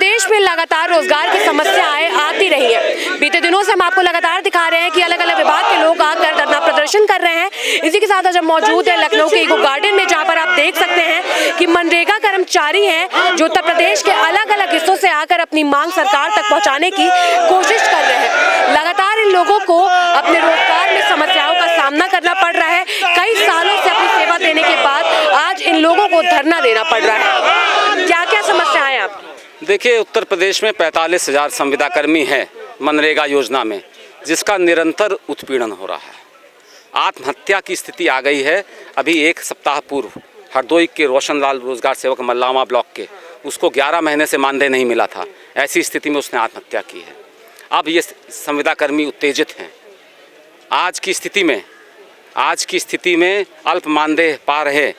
प्रदेश में लगातार रोजगार की समस्याएं आती रही है। बीते दिनों से हम आपको लगातार दिखा रहे हैं कि अलग अलग विभाग के लोग आकर धरना प्रदर्शन कर रहे हैं। इसी के साथ आज हम मौजूद है लखनऊ के इको गार्डन में, जहां पर आप देख सकते हैं कि मनरेगा कर्मचारी हैं जो उत्तर प्रदेश के अलग अलग हिस्सों से आकर अपनी मांग सरकार तक पहुंचाने की कोशिश कर रहे हैं। लगातार इन लोगों को अपने रोजगार में समस्याओं का सामना करना पड़ रहा है। कई सालों से अपनी सेवा देने के बाद आज इन लोगों को धरना देना पड़ रहा है। क्या क्या समस्याएं हैं आपकी? देखिए, उत्तर प्रदेश में 45,000 संविदा कर्मी हैं मनरेगा योजना में, जिसका निरंतर उत्पीड़न हो रहा है। आत्महत्या की स्थिति आ गई है। अभी एक सप्ताह पूर्व हरदोई के रोशनलाल रोजगार सेवक मल्लामा ब्लॉक के, उसको 11 महीने से मानदेय नहीं मिला था। ऐसी स्थिति में उसने आत्महत्या की है। अब ये संविदा कर्मी उत्तेजित हैं। आज की स्थिति में अल्प मानदेय पा रहे,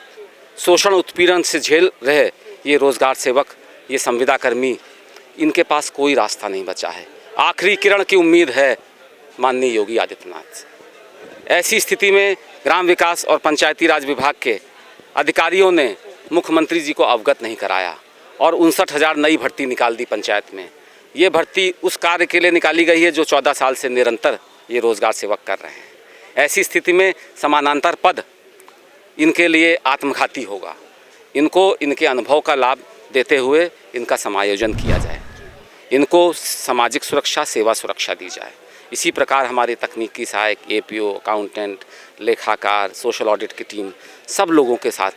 शोषण उत्पीड़न से झेल रहे ये रोजगार सेवक, ये संविदा कर्मी, इनके पास कोई रास्ता नहीं बचा है। आखिरी किरण की उम्मीद है माननीय योगी आदित्यनाथ से। ऐसी स्थिति में ग्राम विकास और पंचायती राज विभाग के अधिकारियों ने मुख्यमंत्री जी को अवगत नहीं कराया और 59,000 नई भर्ती निकाल दी पंचायत में। ये भर्ती उस कार्य के लिए निकाली गई है जो 14 साल से निरंतर ये रोजगार सेवक कर रहे हैं। ऐसी स्थिति में समानांतर पद इनके लिए आत्मघाती होगा। इनको इनके अनुभव का लाभ देते हुए इनका समायोजन किया जाए, इनको सामाजिक सुरक्षा, सेवा सुरक्षा दी जाए। इसी प्रकार हमारे तकनीकी सहायक, एपीओ, अकाउंटेंट, लेखाकार, सोशल ऑडिट की टीम, सब लोगों के साथ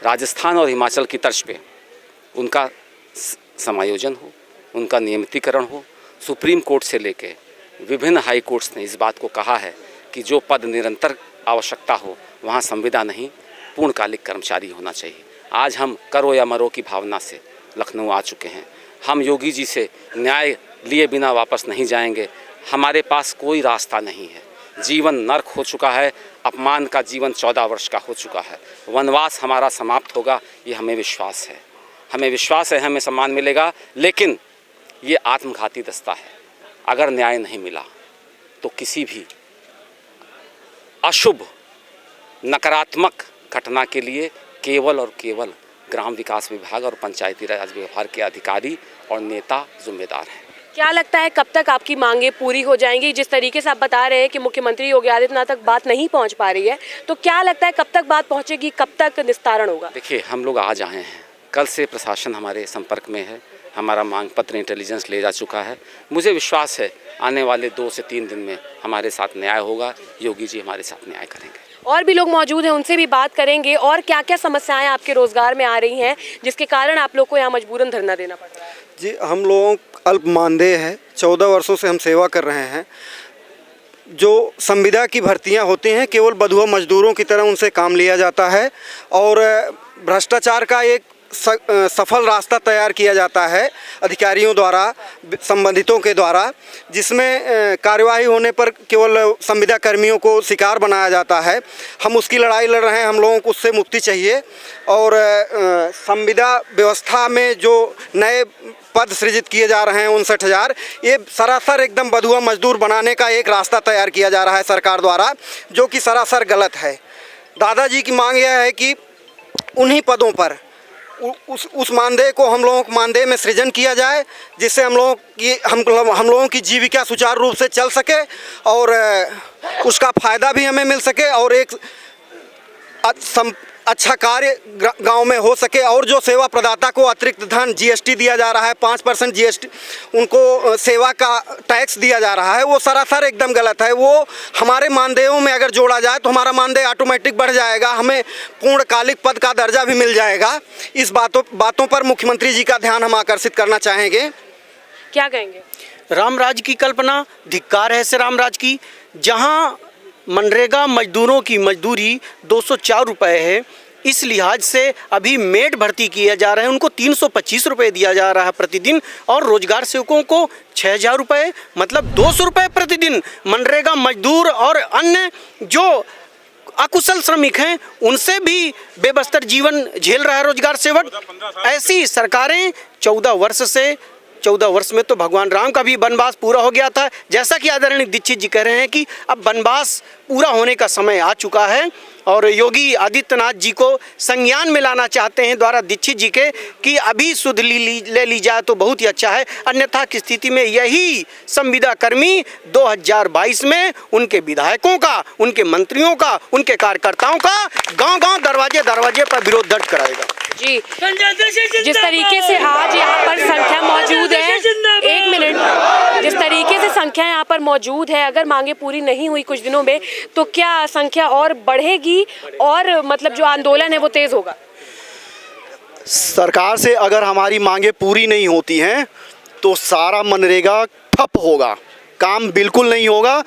राजस्थान और हिमाचल की तर्ज पे उनका समायोजन हो, उनका नियमितीकरण हो। सुप्रीम कोर्ट से लेके विभिन्न हाई कोर्ट्स ने इस बात को कहा है कि जो पद निरंतर आवश्यकता हो वहाँ संविदा नहीं, पूर्णकालिक कर्मचारी होना चाहिए। आज हम करो या मरो की भावना से लखनऊ आ चुके हैं। हम योगी जी से न्याय लिए बिना वापस नहीं जाएंगे। हमारे पास कोई रास्ता नहीं है। जीवन नर्क हो चुका है। अपमान का जीवन 14 वर्ष का हो चुका है। वनवास हमारा समाप्त होगा, ये हमें विश्वास है। हमें सम्मान मिलेगा, लेकिन ये आत्मघाती दस्ता है। अगर न्याय नहीं मिला तो किसी भी अशुभ नकारात्मक घटना के लिए केवल और केवल ग्राम विकास विभाग और पंचायती राज विभाग के अधिकारी और नेता जिम्मेदार हैं। क्या लगता है कब तक आपकी मांगें पूरी हो जाएंगी? जिस तरीके से आप बता रहे हैं कि मुख्यमंत्री योगी आदित्यनाथ तक बात नहीं पहुंच पा रही है, तो क्या लगता है कब तक बात पहुंचेगी, कब तक निस्तारण होगा? देखिए, हम लोग आज आए हैं, कल से प्रशासन हमारे संपर्क में है। हमारा मांग पत्र इंटेलिजेंस ले जा चुका है। मुझे विश्वास है आने वाले 2 से 3 दिन में हमारे साथ न्याय होगा। योगी जी हमारे साथ न्याय करेंगे। और भी लोग मौजूद हैं, उनसे भी बात करेंगे। और क्या क्या समस्याएं आपके रोजगार में आ रही हैं जिसके कारण आप लोग को यहाँ मजबूरन धरना देना पड़ रहा है? जी, हम लोगों अल्प मानदेय है। 14 वर्षों से हम सेवा कर रहे हैं। जो संविदा की भर्तियां होती हैं केवल बंधुआ मजदूरों की तरह उनसे काम लिया जाता है और भ्रष्टाचार का एक सफल रास्ता तैयार किया जाता है अधिकारियों द्वारा, संबंधितों के द्वारा, जिसमें कार्यवाही होने पर केवल संविदा कर्मियों को शिकार बनाया जाता है। हम उसकी लड़ाई लड़ रहे हैं। हम लोगों को उससे मुक्ति चाहिए और संविदा व्यवस्था में जो नए पद सृजित किए जा रहे हैं 59,000, ये सरासर एकदम बंधुआ मजदूर बनाने का एक रास्ता तैयार किया जा रहा है सरकार द्वारा, जो कि सरासर गलत है। दादाजी की मांग यह है कि उन्हीं पदों पर उस मानदेय को हम लोगों को मानदेय में सृजन किया जाए, जिससे हम लोगों की जीविका सुचारू रूप से चल सके और उसका फ़ायदा भी हमें मिल सके और एक अच्छा कार्य गांव में हो सके। और जो सेवा प्रदाता को अतिरिक्त धन जीएसटी दिया जा रहा है, 5% जीएसटी उनको सेवा का टैक्स दिया जा रहा है, वो सरासर एकदम गलत है। वो हमारे मानदेयों में अगर जोड़ा जाए तो हमारा मानदेय ऑटोमेटिक बढ़ जाएगा, हमें पूर्णकालिक पद का दर्जा भी मिल जाएगा। इस बातों पर मुख्यमंत्री जी का ध्यान हम आकर्षित करना चाहेंगे। क्या कहेंगे? रामराज की कल्पना, धिक्कार है ऐसे रामराज की। जहां मनरेगा मजदूरों की मजदूरी 204 रुपये है, इस लिहाज से अभी मेड भर्ती किए जा रहे हैं, उनको 325 रुपये दिया जा रहा है प्रतिदिन, और रोजगार सेवकों को 6,000 रुपये, मतलब 200 रुपये प्रतिदिन। मनरेगा मजदूर और अन्य जो अकुशल श्रमिक हैं उनसे भी बेबस्तर जीवन झेल रहा है रोजगार सेवक। ऐसी सरकारें 14 वर्ष से 14 वर्ष में तो भगवान राम का भी वनवास पूरा हो गया था। जैसा कि आदरणीय दीक्षित जी कह रहे हैं कि अब वनवास पूरा होने का समय आ चुका है और योगी आदित्यनाथ जी को संज्ञान में लाना चाहते हैं द्वारा दीक्षित जी के कि अभी सुध ले ली जाए तो बहुत ही अच्छा है, अन्यथा की स्थिति में यही संविदा कर्मी 2022 में उनके विधायकों का, उनके मंत्रियों का, उनके कार्यकर्ताओं का गांव-गांव दरवाजे पर विरोध दर्ज कराएगा। जी, जिस तरीके से आज यहाँ पर संख्या मौजूद है, एक मिनट, जिस तरीके से संख्या यहाँ पर मौजूद है, अगर मांगे पूरी नहीं हुई कुछ दिनों में तो क्या संख्या और बढ़ेगी और मतलब जो आंदोलन है वो तेज होगा? सरकार से अगर हमारी मांगे पूरी नहीं होती हैं तो सारा मनरेगा ठप होगा, काम बिल्कुल नहीं होगा,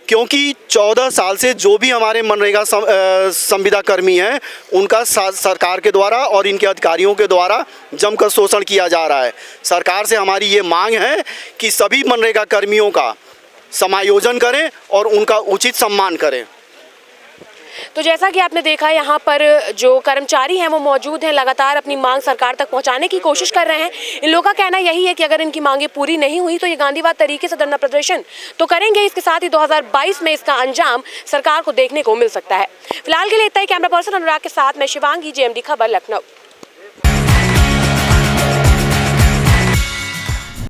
क्योंकि 14 साल से जो भी हमारे मनरेगा संविदा कर्मी हैं उनका सरकार के द्वारा और इनके अधिकारियों के द्वारा जमकर शोषण किया जा रहा है। सरकार से हमारी ये मांग है कि सभी मनरेगा कर्मियों का समायोजन करें और उनका उचित सम्मान करें। तो जैसा कि आपने देखा यहाँ पर जो कर्मचारी हैं वो मौजूद हैं, लगातार अपनी मांग सरकार तक पहुँचाने की कोशिश कर रहे हैं। इन लोगों का कहना यही है कि अगर इनकी मांगे पूरी नहीं हुई तो ये गांधीवाद तरीके से धरना प्रदर्शन तो करेंगे। इसके साथ ही 2022 में इसका अंजाम सरकार को देखने को मिल सकता है। फिलहाल के लिए इतना ही। कैमरा पर्सन अनुराग के साथ मैं शिवांगी, JMD खबर, लखनऊ।